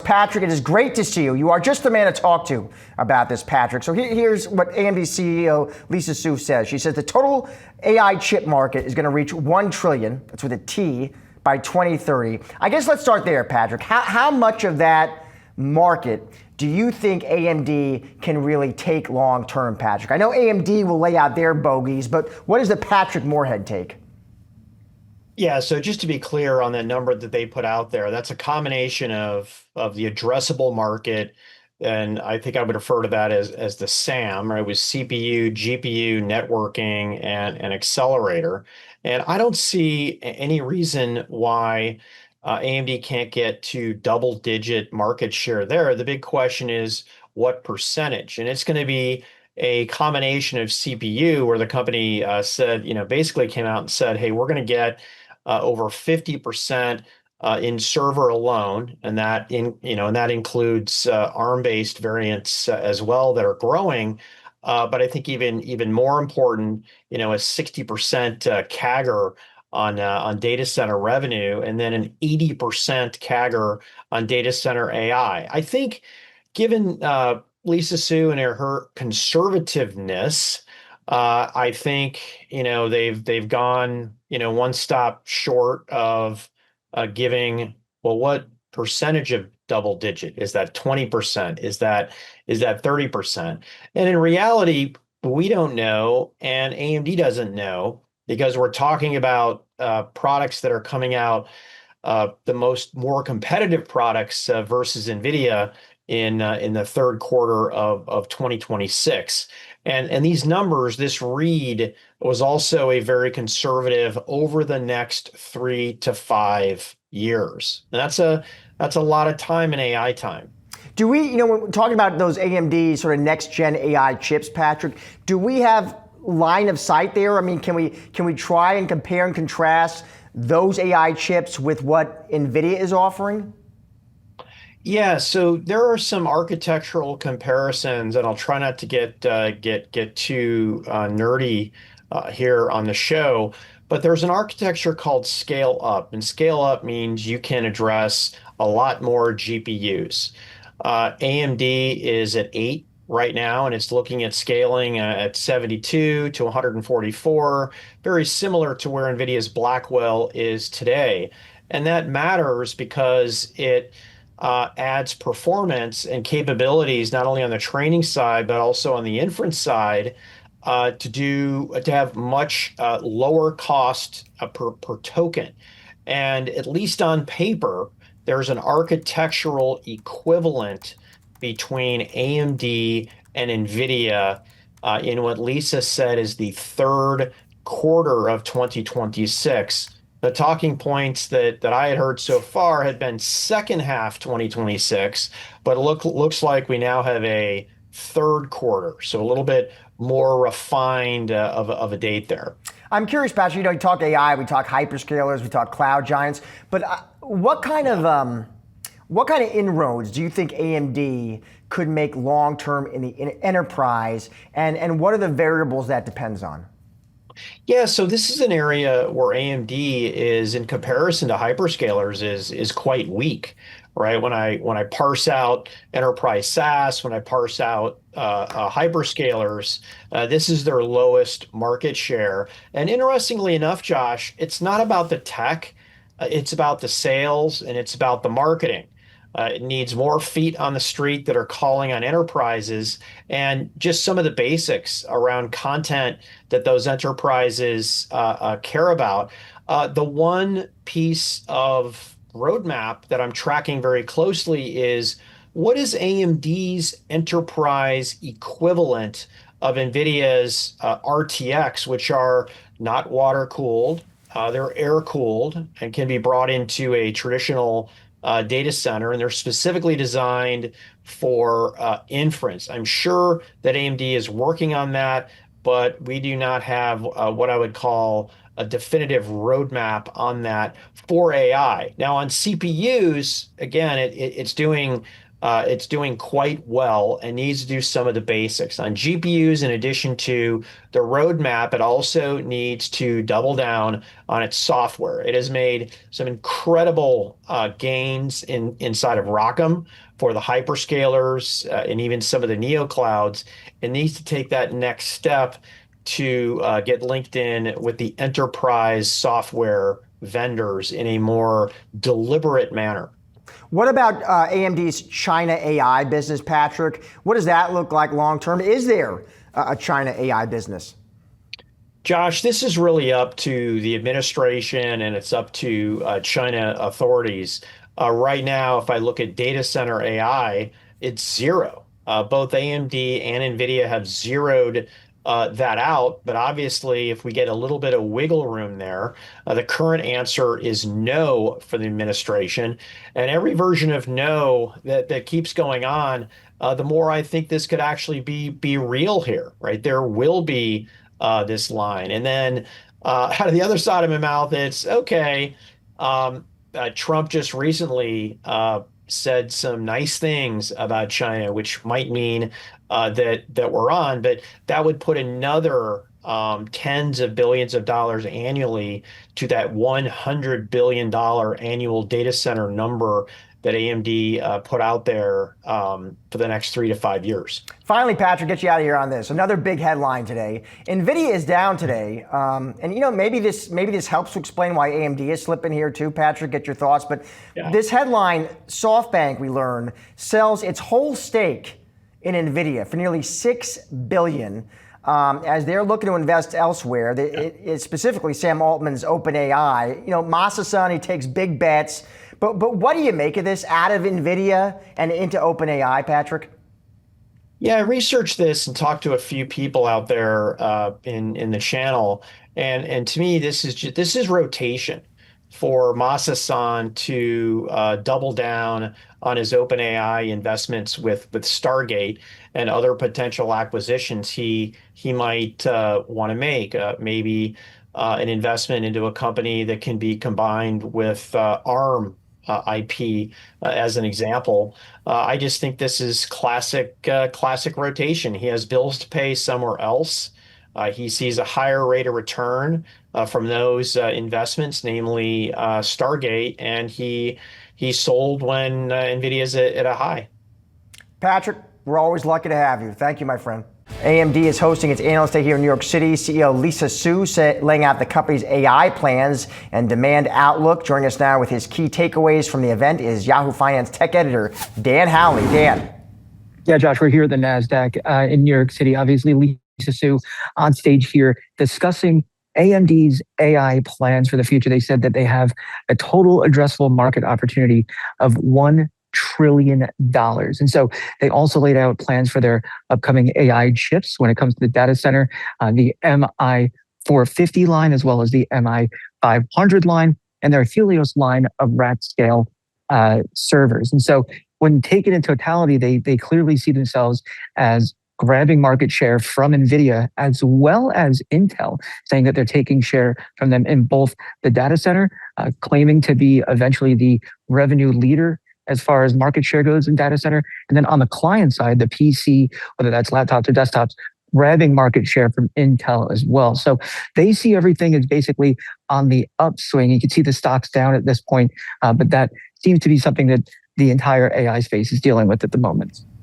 Patrick, it is great to see you. You are just the man to talk to about this, Patrick. So here's what AMD CEO Lisa Su says. She says the total AI chip market is going to reach 1 trillion, that's with a T, by 2030. I guess let's start there, Patrick. How much of that market do you think AMD can really take long term, Patrick? I know AMD will lay out their bogeys, but what does the Patrick Moorhead take? Yeah, so just to be clear on that number that they put out there, that's a combination of the addressable market, and I think I would refer to that as the SAM, right? It was CPU, GPU, networking, and an accelerator. And I don't see any reason why AMD can't get to double-digit market share there. The big question is what percentage? And it's going to be a combination of CPU, where the company said, basically came out and said, hey, we're going to get over 50% in server alone, and that includes ARM-based variants as well that are growing. But I think even more important, a 60% CAGR on data center revenue, and then an 80% CAGR on data center AI. I think, given Lisa Su and her conservativeness, I think they've gone one stop short of giving, well, what percentage of double digit? Is that 20%? Is that 30%? And in reality, we don't know, and AMD doesn't know, because we're talking about products that are coming out, the more competitive products versus Nvidia in the third quarter of 2026. And these numbers, this read was also a very conservative over the next 3 to 5 years. And that's a lot of time in AI time. Do we, when we're talking about those AMD sort of next gen AI chips, Patrick, do we have line of sight there? I mean, can we try and compare and contrast those AI chips with what Nvidia is offering? Yeah, so there are some architectural comparisons, and I'll try not to get too nerdy here on the show. But there's an architecture called scale up, and scale up means you can address a lot more GPUs. AMD is at 8 right now, and it's looking at scaling at 72 to 144, very similar to where NVIDIA's Blackwell is today. And that matters because it adds performance and capabilities not only on the training side but also on the inference side to have much lower cost per token. And at least on paper, there's an architectural equivalent between AMD and NVIDIA in what Lisa said is the third quarter of 2026. The talking points that I had heard so far had been second half 2026, but it looks like we now have a third quarter, so a little bit more refined of a date there. I'm curious, Patrick, you talk AI, we talk hyperscalers, we talk cloud giants, but what kind of inroads do you think AMD could make long-term in the enterprise, and what are the variables that depends on? Yeah, so this is an area where AMD is, in comparison to hyperscalers, is quite weak, right? When I parse out enterprise SaaS, when I parse out hyperscalers, this is their lowest market share. And interestingly enough, Josh, it's not about the tech, it's about the sales, and it's about the marketing. It needs more feet on the street that are calling on enterprises, and just some of the basics around content that those enterprises care about. The one piece of roadmap that I'm tracking very closely is, what is AMD's enterprise equivalent of NVIDIA's RTX, which are not water cooled, they're air cooled and can be brought into a traditional data center, and they're specifically designed for inference. I'm sure that AMD is working on that, but we do not have what I would call a definitive roadmap on that for AI. Now, on CPUs, again, it's doing it's doing quite well and needs to do some of the basics. On GPUs, in addition to the roadmap, it also needs to double down on its software. It has made some incredible gains inside of ROCm for the hyperscalers and even some of the neo clouds. It needs to take that next step to get linked in with the enterprise software vendors in a more deliberate manner. What about AMD's China AI business, Patrick? What does that look like long term? Is there a China AI business? Josh, this is really up to the administration and it's up to China authorities. Right now, if I look at data center AI, it's zero. Both AMD and NVIDIA have zeroed that out. But obviously, if we get a little bit of wiggle room there, the current answer is no for the administration. And every version of no that keeps going on, the more I think this could actually be real here, right? There will be this line. And then out of the other side of my mouth, it's okay. Trump just recently said some nice things about China, which might mean that we're on, but that would put another tens of billions of dollars annually to that $100 billion annual data center number that AMD put out there for the next 3 to 5 years. Finally, Patrick, get you out of here on this. Another big headline today. Nvidia is down today, and maybe this helps to explain why AMD is slipping here too. Patrick, get your thoughts. But yeah. This headline, SoftBank, we learn, sells its whole stake in Nvidia for nearly $6 billion. As they're looking to invest elsewhere. It's specifically Sam Altman's OpenAI. Masa-san, he takes big bets. But what do you make of this out of NVIDIA and into OpenAI, Patrick? Yeah, I researched this and talked to a few people out there in the channel, and to me, this is rotation for Masa-san to double down on his OpenAI investments with Stargate and other potential acquisitions he might want to make. Maybe an investment into a company that can be combined with ARM IP as an example. I just think this is classic rotation. He has bills to pay somewhere else. He sees a higher rate of return from those investments, namely Stargate, and he sold when NVIDIA's at a high. Patrick, we're always lucky to have you. Thank you, my friend. AMD is hosting its Analyst Day here in New York City. CEO Lisa Su laying out the company's AI plans and demand outlook. Joining us now with his key takeaways from the event is Yahoo Finance tech editor Dan Howley. Dan. Yeah, Josh, we're here at the NASDAQ in New York City. Obviously, Lisa Su on stage here discussing AMD's AI plans for the future. They said that they have a total addressable market opportunity of $1 trillion. And so they also laid out plans for their upcoming AI chips when it comes to the data center, the MI450 line, as well as the MI500 line, and their Helios line of rack scale servers. And so when taken in totality, they clearly see themselves as grabbing market share from Nvidia as well as Intel, saying that they're taking share from them in both the data center, claiming to be eventually the revenue leader as far as market share goes in data center. And then on the client side, the PC, whether that's laptops or desktops, grabbing market share from Intel as well. So they see everything as basically on the upswing. You can see the stocks down at this point, but that seems to be something that the entire AI space is dealing with at the moment.